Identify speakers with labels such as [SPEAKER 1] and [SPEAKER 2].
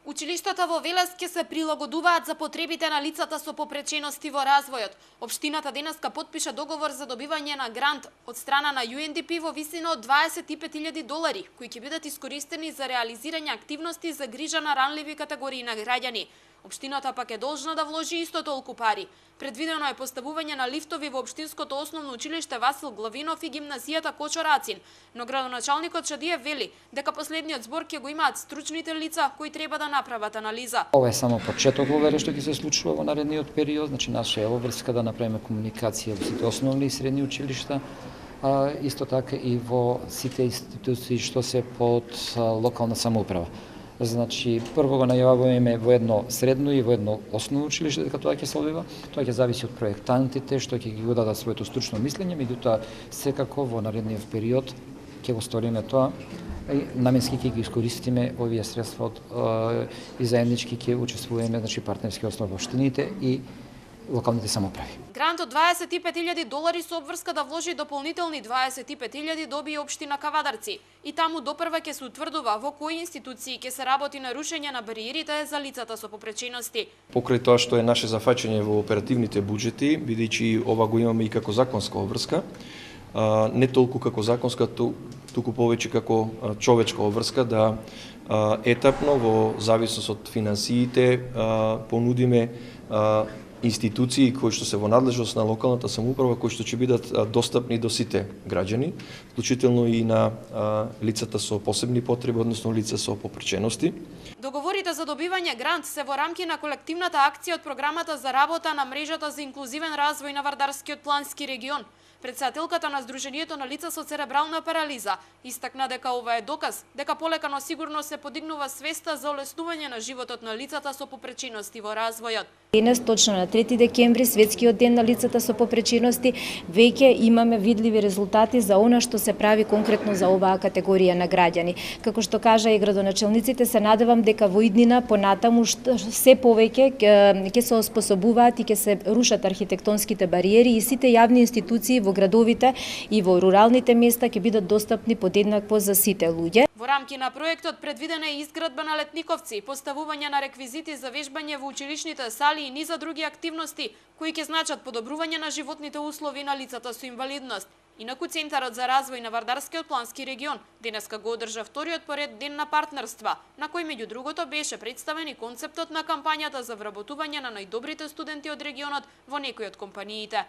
[SPEAKER 1] Училиштата во Велес ќе се прилагодуваат за потребите на лицата со попречености во развојот. Општината денеска потпиша договор за добивање на грант од страна на UNDP во висина од $25,000, кои ќе бидат искористени за реализирање активности за грижа на ранливи категории на граѓани. Општината пак е должна да вложи исто толку пари. Предвидено е поставување на лифтови во Општинското основно училиште Васил Главинов и гимназијата Кочо Рацин, но градоначалникот Шадиев вели дека последниот збор ќе го имаат стручните лица кои треба да направат анализа.
[SPEAKER 2] Ова е само почеток во што ќе се случува во наредниот период, значи наша е обврска да направиме комуникација во сите основни и средни училишта, исто така и во сите институции што се под локална самоуправа. Значи, прво го најавуваме во едно средно и во едно основно училиште дека тоа ќе се одвива. Тоа ќе зависи од проектантите што ќе ги го дадат своето стручно мислење, меѓутоа секако во наредниот период ќе го сториме тоа и наменски ќе ги искористиме овие средства и заеднички ќе учествуваме, значи партнерски основа во општините и локалните самоуправи.
[SPEAKER 1] Грант од $25,000 со обврска да вложи дополнителни $25,000 добие општина Кавадарци. И таму допрва ќе се утврдува во кои институции ќе се работи на рушење на бариерите за лицата со попречености.
[SPEAKER 3] Покрај тоа што е наше зафаќање во оперативните буџети, бидејќи ова го имаме и како законска обврска, не толку како законска, туку повеќе како човечка обврска, да етапно во зависност од финансиите понудиме институции кои што се во надлежност на локалната самоуправа, кои што ќе бидат достапни до сите граѓани, вклучително и на лицата со посебни потреби, односно лица со попречености.
[SPEAKER 1] Договорите за добивање грант се во рамки на колективната акција од програмата за работа на мрежата за инклузивен развој на Вардарскиот плански регион. Председателката на Сдруженијето на лица со церебрална парализа истакна дека ова е доказ дека полека но сигурно се подигнува свеста за олеснување на животот на лицата со попречености во развојот.
[SPEAKER 4] Денес, точно на 3 декември, светскиот ден на лицата со попречености, веќе имаме видливи резултати за она што се прави конкретно за оваа категорија на граѓани. Како што кажа и градоначалниците, се надевам дека во иднина понатаму се повеќе ќе се оспособуваат и ќе се рушат архитектонските бариери и сите јавни институции во градовите и во руралните места ќе бидат достапни подеднакво за сите луѓе.
[SPEAKER 1] Во рамки на проектот предвидена е изградба на летниковци, поставување на реквизити за вежбање во училишните сали и низа други активности кои ќе значат подобрување на животните услови на лицата со инвалидност. Инаку Центарот за развој на Вардарскиот плански регион денеска го одржа вториот поред ден на партнерства, на кој меѓу другото беше представен и концептот на кампањата за вработување на најдобрите студенти од регионот во некои од компаниите.